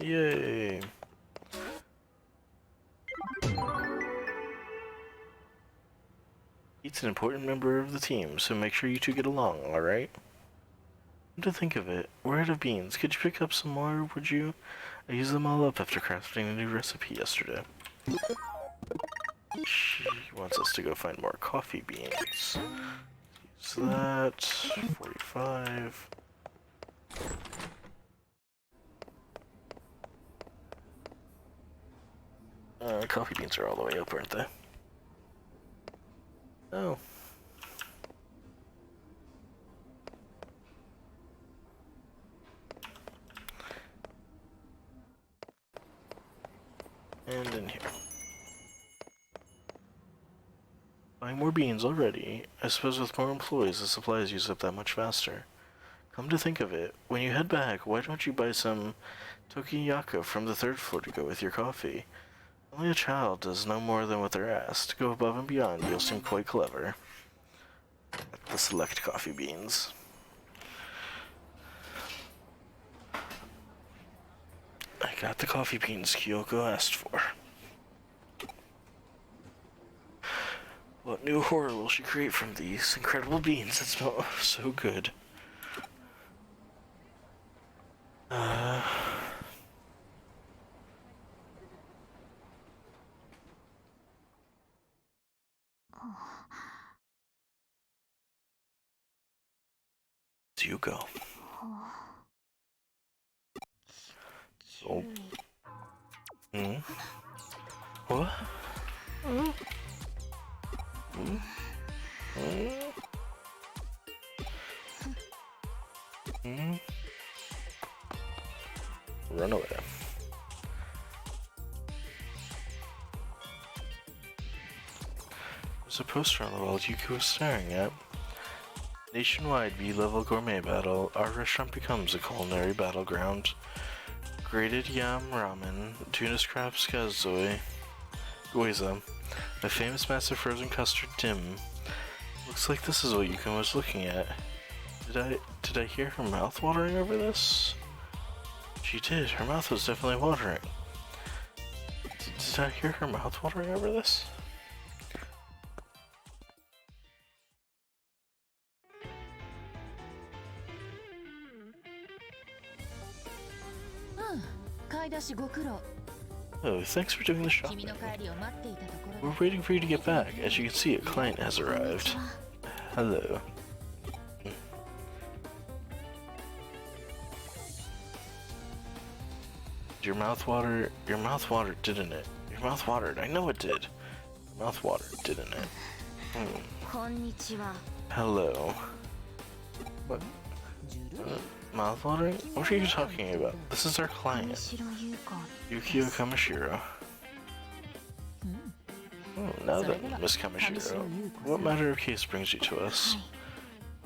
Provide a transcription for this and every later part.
Yay! He's an important member of the team, so make sure you two get along, alright? To think of it, we're out of beans. Could you pick up some more, would you? I used them all up after crafting a new recipe yesterday. She wants us to go find more coffee beans. Use that. 45. Coffee beans are all the way up, aren't they? Oh. And in here. Buying more beans already. I suppose with more employees, the supplies use up that much faster. Come to think of it, when you head back, why don't you buy some tokiyako from the 3rd floor to go with your coffee? Only a child does no more than what they're asked. To go above and beyond, you'll seem quite clever. The select coffee beans. I got the coffee beans Yuuko asked for. What new horror will she create from these incredible beans that smell so good? Yuuko. Oh. Hmm? What? Hmm? Hmm? Hmm? Run away. There's a poster on the wall Yuuko was staring at. Nationwide B-level gourmet battle. Our restaurant becomes a culinary battleground. Grated yam ramen, tuna scraps gyoza, a famous massive frozen custard dim. Looks like this is what Yuuko was looking at. Did I hear her mouth watering over this? She did. Her mouth was definitely watering. Did I hear her mouth watering over this? Oh, thanks for doing the shopping. We're waiting for you to get back. As you can see, a client has arrived. Hello. Your mouth watered, didn't it? Your mouth watered. I know it did. Your mouth watered, didn't it? Hello. What? Mouth watering? What are you talking about? This is our client. Yuuko Kamishiro. Oh, now then, Miss Kamishiro, what matter of case brings you to us?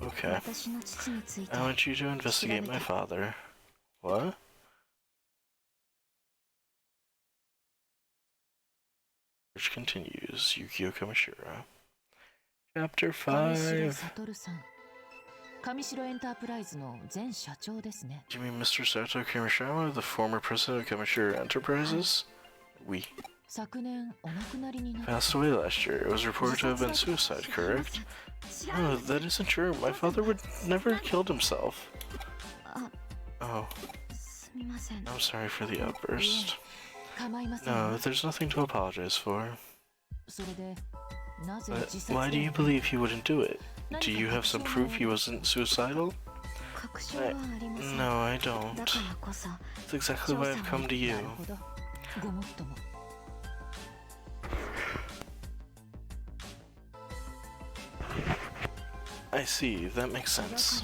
Okay. I want you to investigate my father. What? Which continues. Yuuko Kamishiro. Chapter 5. You mean Mr. Sato Kamishiro, the former president of Kamishiro Enterprises? Oui. Passed away last year. It was reported to have been suicide, correct? No, that isn't true. My father would never have killed himself. Oh. I'm sorry for the outburst. No, there's nothing to apologize for. But why do you believe he wouldn't do it? Do you have some proof he wasn't suicidal? No, I don't. That's exactly why I've come to you. I see, that makes sense.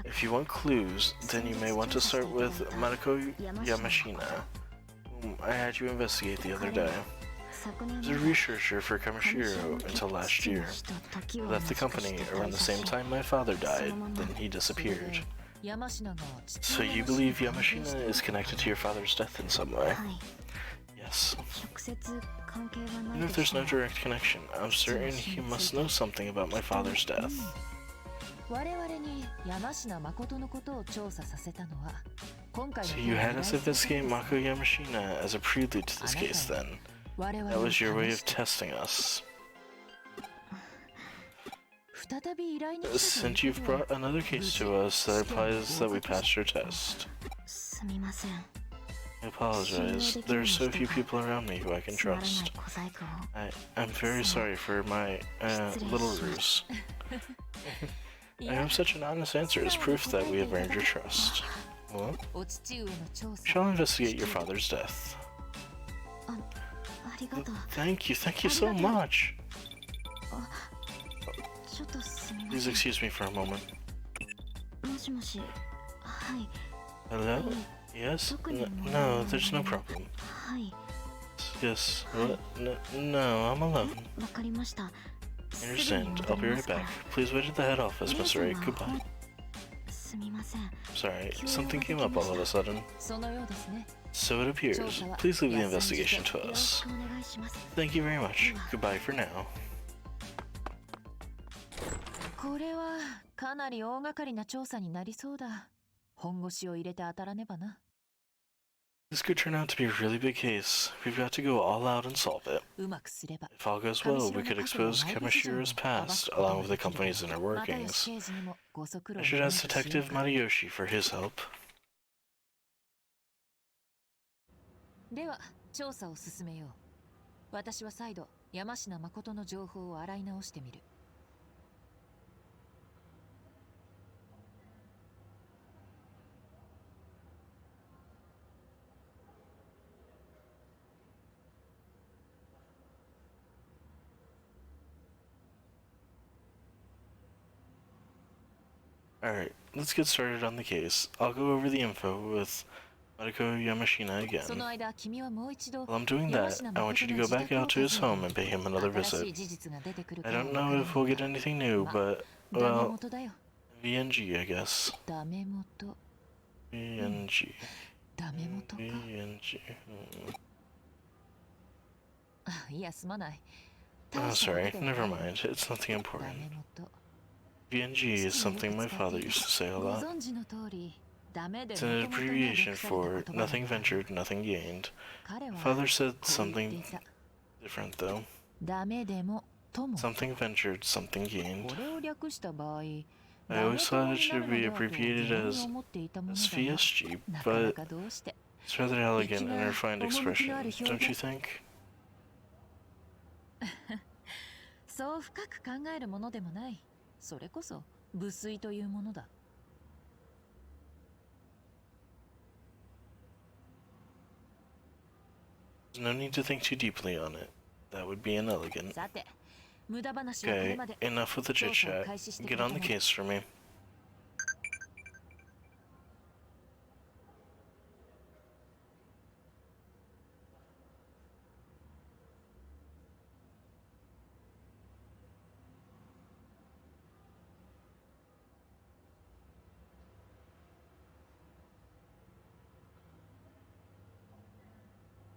If you want clues, then you may want to start with Mariko Yamashina, whom I had you investigate the other day. He was a researcher for Kamishiro until last year. He left the company around the same time my father died, then he disappeared. So you believe Yamashina is connected to your father's death in some way? Yes. Even if there's no direct connection, I'm certain he must know something about my father's death. So you had us investigate Mako Yamashina as a prelude to this case then. That was your way of testing us. Since you've brought another case to us, that implies that we passed your test. I apologize. There are so few people around me who I can trust. I'm very sorry for my little ruse. I hope such an honest answer is proof that we have earned your trust. Well, we shall investigate your father's death. Thank you so much. Please excuse me for a moment. Hello? Yes? No, there's no problem. Yes, what? No, I'm alone. I understand. I'll be right back. Please wait at the head office, Mr. A. Goodbye. Sorry, something came up all of a sudden. So it appears. Please leave the investigation to us. Thank you very much. Goodbye for now. This could turn out to be a really big case. We've got to go all out and solve it. If all goes well, we could expose Kamishiro's past, along with the company's inner workings. I should ask Detective Mariyoshi for his help. Alright, let's get started on the case. I'll go over the info with Mariko Yamashina again. While I'm doing that, I want you to go back out to his home and pay him another visit. I don't know if we'll get anything new, but, well, VNG, I guess. VNG. VNG. Oh, sorry, never mind. It's nothing important. VNG is something my father used to say a lot. It's an abbreviation for nothing ventured, nothing gained. Father said something different though. Something ventured, something gained. I always thought it should be abbreviated as VSG, but it's rather elegant and refined expression, don't you think? There's no need to think too deeply on it. That would be inelegant. Okay, enough with the chit-chat. Get on the case for me.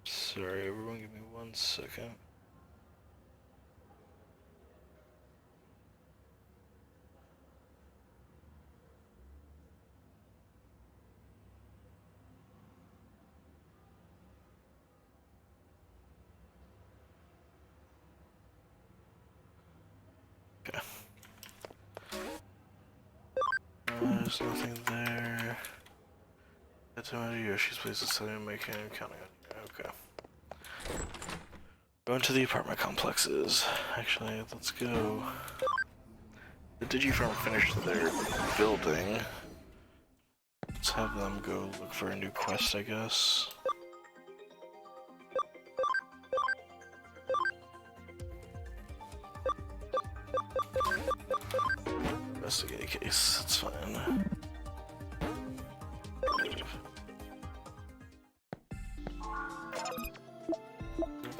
Sorry, everyone, give me 1 second. Okay. There's nothing there. That's how Yoshi's place is selling my can. I'm counting on you. Okay. Going to the apartment complexes. Actually, let's go. The Digimon finished their building. Let's have them go look for a new quest, I guess. Investigate a case, that's fine.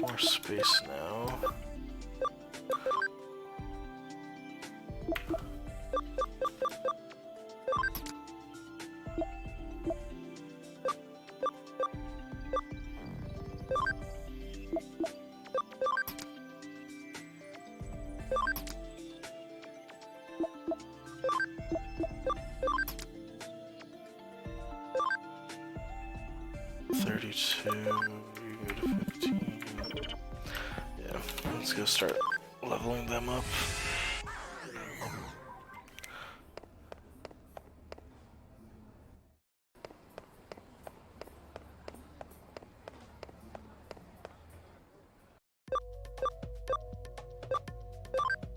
More space now. 32, you go to 15. Yeah, let's go start leveling them up.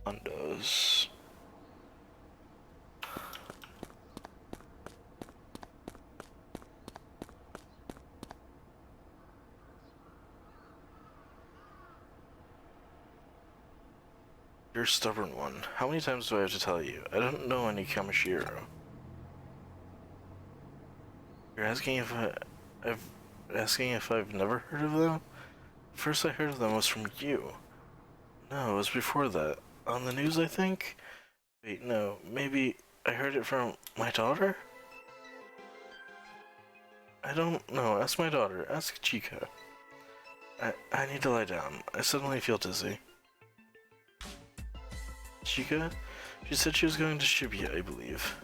Hondos. You're a stubborn one. How many times do I have to tell you? I don't know any Kamishiro. You're asking if I've never heard of them? First I heard of them was from you. No, it was before that. On the news, I think? Wait, no, maybe I heard it from my daughter? I don't know. Ask my daughter. Ask Chica. I need to lie down. I suddenly feel dizzy. Chica? She said she was going to Shibuya, I believe.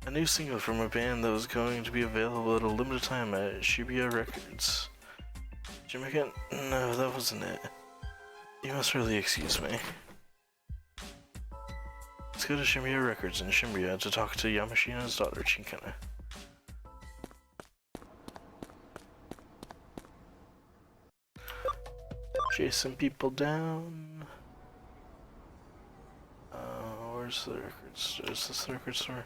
A new single from a band that was going to be available at a limited time at Shibuya Records. Jamaican? No, that wasn't it. You must really excuse me. Let's go to Shibuya Records in Shibuya to talk to Yamashina's daughter, Chinkana. Chasing people down. Where's the record store? Is this the record store?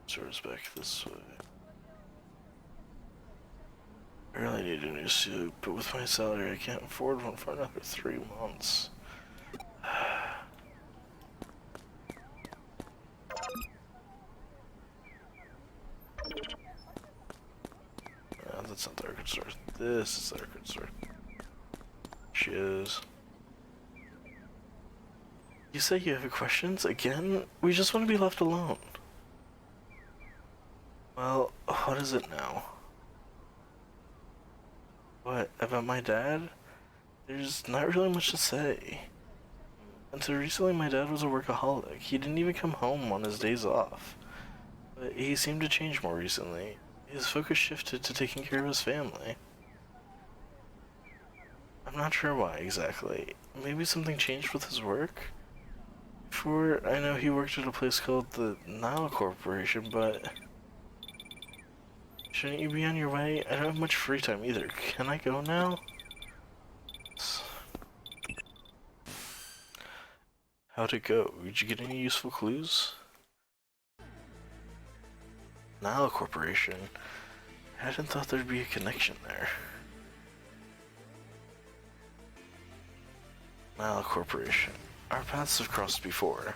Store's back this way. I really need a new suit, but with my salary I can't afford one for another 3 months. That's not the record store. This is the record store. She is. You say you have questions? Again? We just want to be left alone. Well, what is it now? What, about my dad? There's not really much to say. Until recently my dad was a workaholic. He didn't even come home on his days off. But he seemed to change more recently. His focus shifted to taking care of his family. I'm not sure why exactly. Maybe something changed with his work? Before, I know he worked at a place called the Nile Corporation, but... Shouldn't you be on your way? I don't have much free time either. Can I go now? How'd it go? Did you get any useful clues? Nile Corporation? I hadn't thought there'd be a connection there. Nile Corporation. Our paths have crossed before.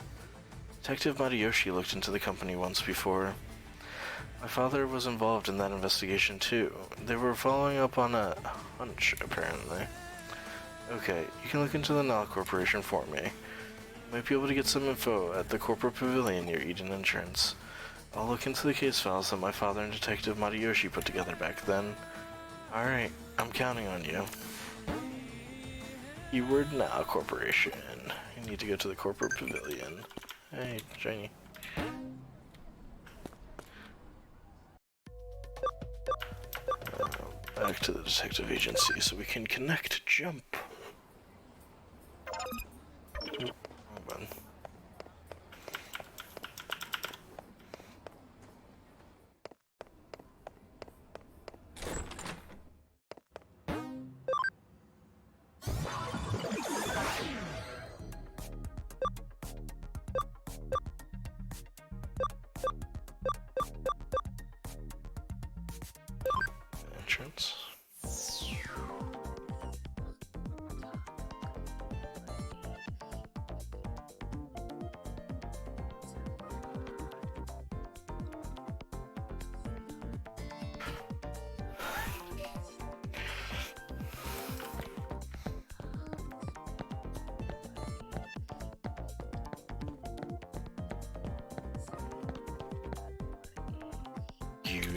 Detective Matayoshi looked into the company once before. My father was involved in that investigation too. They were following up on a hunch, apparently. Okay, you can look into the Nile Corporation for me. You might be able to get some info at the corporate pavilion near Eden entrance. I'll look into the case files that my father and Detective Matayoshi put together back then. Alright, I'm counting on you. Keyword Nile Corporation. You need to go to the corporate pavilion. Hey, Jenny. Back to the detective agency so we can connect jump. Hold on. Entrance.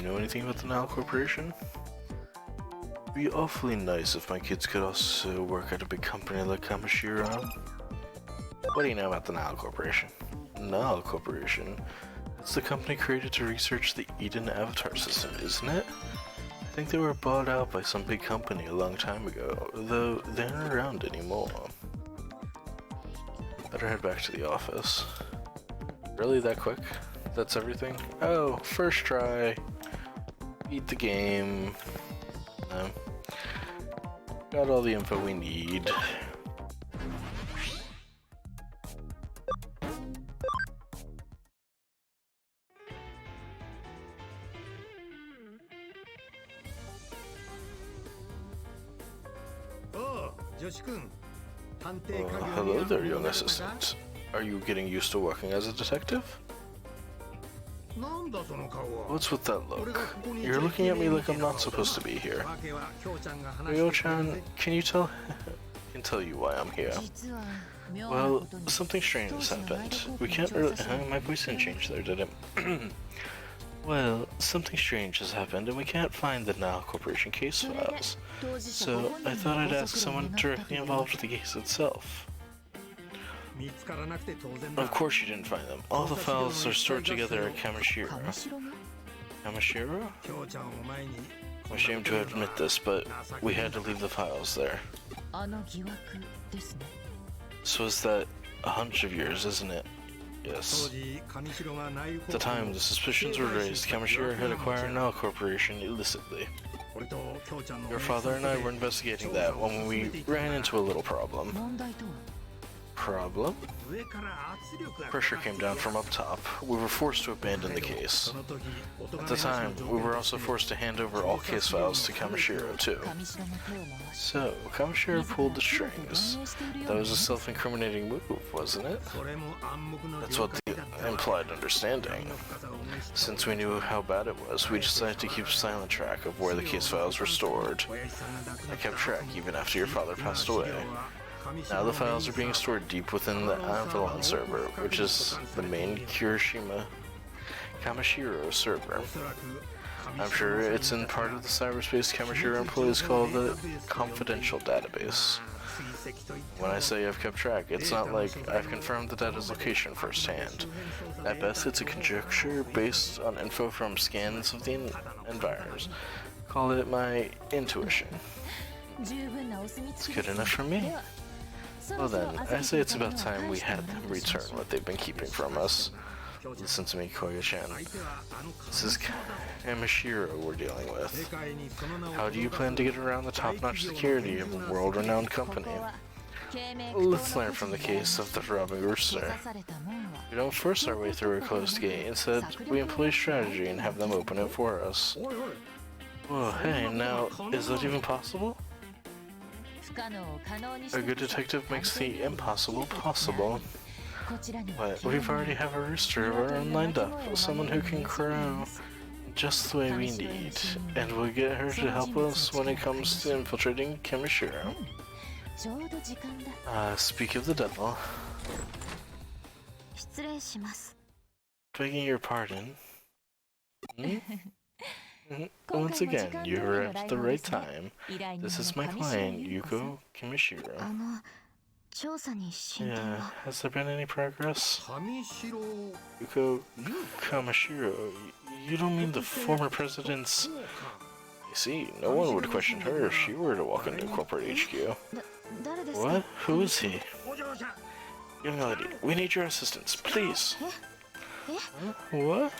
know anything about the Nile Corporation? It'd be awfully nice if my kids could also work at a big company like Kamishiro. What do you know about the Nile Corporation? Nile Corporation? It's the company created to research the Eden Avatar system, isn't it? I think they were bought out by some big company a long time ago, though they aren't around anymore. Better head back to the office. Really, that quick? That's everything? Oh, first try. Beat the game. No. Got all the info we need. Hello there, young assistant. Are you getting used to working as a detective? What's with that look? You're looking at me like I'm not supposed to be here. Ryo-chan, can you tell? I can tell you why I'm here. Well, something strange has happened. We can't really... my voice didn't change there, did it? Well, something strange has happened and we can't find the Nile Corporation case files. So, I thought I'd ask someone directly involved with the case itself. Of course you didn't find them. All the files are stored together at Kamishiro. Kamishiro? I'm ashamed to admit this, but we had to leave the files there. So is that a hunch of yours, isn't it? Yes. At the time the suspicions were raised, Kamishiro had acquired Nile Corporation illicitly. Your father and I were investigating that when we ran into a little problem. Problem? Pressure came down from up top. We were forced to abandon the case. At the time, we were also forced to hand over all case files to Kamishiro too. So, Kamishiro pulled the strings. That was a self-incriminating move, wasn't it? That's what the implied understanding. Since we knew how bad it was, we decided to keep silent track of where the case files were stored. I kept track even after your father passed away. Now the files are being stored deep within the Avalon server, which is the main Kamishiro server. I'm sure it's in part of the cyberspace Kamishiro employees call the confidential database. When I say I've kept track, it's not like I've confirmed the data's location firsthand. At best, it's a conjecture based on info from scans of the environs. Call it my intuition. It's good enough for me. Well then, I say it's about time we had them return what they've been keeping from us. Listen to me, Koya-chan. This is Kamishiro we're dealing with. How do you plan to get around the top-notch security of a world-renowned company? Let's learn from the case of the robbing rooster. We don't force our way through a closed gate. Instead, we employ strategy and have them open it for us. Whoa, hey, now, is that even possible? A good detective makes the impossible possible. But we already have a rooster of our own lined up, someone who can crow just the way we need, and we'll get her to help us when it comes to infiltrating Kamishiro. Speak of the devil. Begging your pardon. Once again, you arrived at the right time. This is my client, Yuuko Kamishiro. Yeah, has there been any progress? Yuuko Kamishiro, you don't mean the former president's... You see, no one would question her if she were to walk into corporate HQ. What? Who is he? Young lady, we need your assistance, please. Huh? What?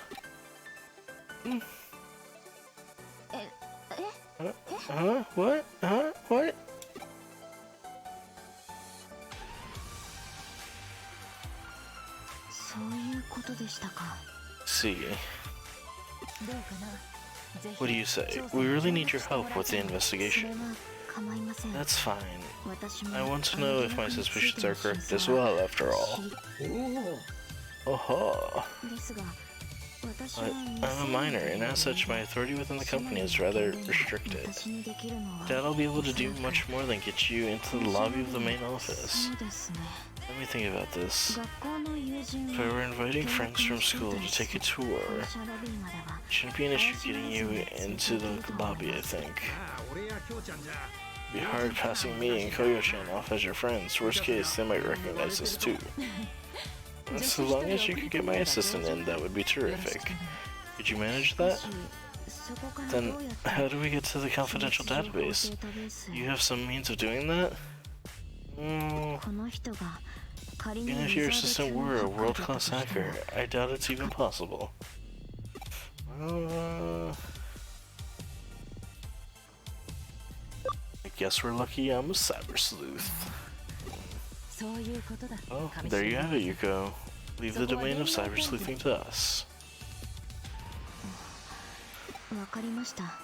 What? What? See. What do you say? We really need your help with the investigation. That's fine. I want to know if my suspicions are correct as well, after all. Oh-ho. But I'm a minor, and as such, my authority within the company is rather restricted. Doubt I'll be able to do much more than get you into the lobby of the main office. Let me think about this. If I were inviting friends from school to take a tour, it shouldn't be an issue getting you into the lobby, I think. It'd be hard passing me and Koyo-chan off as your friends. Worst case, they might recognize us too. So long as you could get my assistant in, that would be terrific. Could you manage that? Then, how do we get to the confidential database? You have some means of doing that? Even if your assistant were a world-class hacker, I doubt it's even possible. I guess we're lucky I'm a Cybersleuth. Oh, there you have it, Yuuko. Leave the domain of cybersleuthing to us.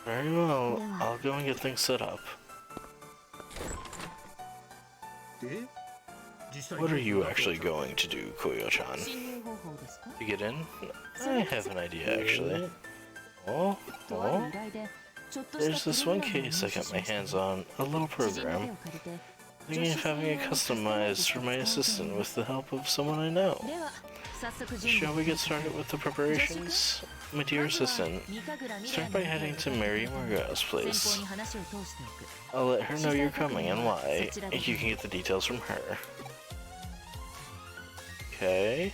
Very well, I'll go and get things set up. What are you actually going to do, Koyo-chan? To get in? I have an idea, actually. Oh? There's this one case I got my hands on, a little program. Thinking of having it customized for my assistant with the help of someone I know. Shall we get started with the preparations? My dear assistant, start by heading to Mary Morgau's place. I'll let her know you're coming and why, and you can get the details from her. Okay.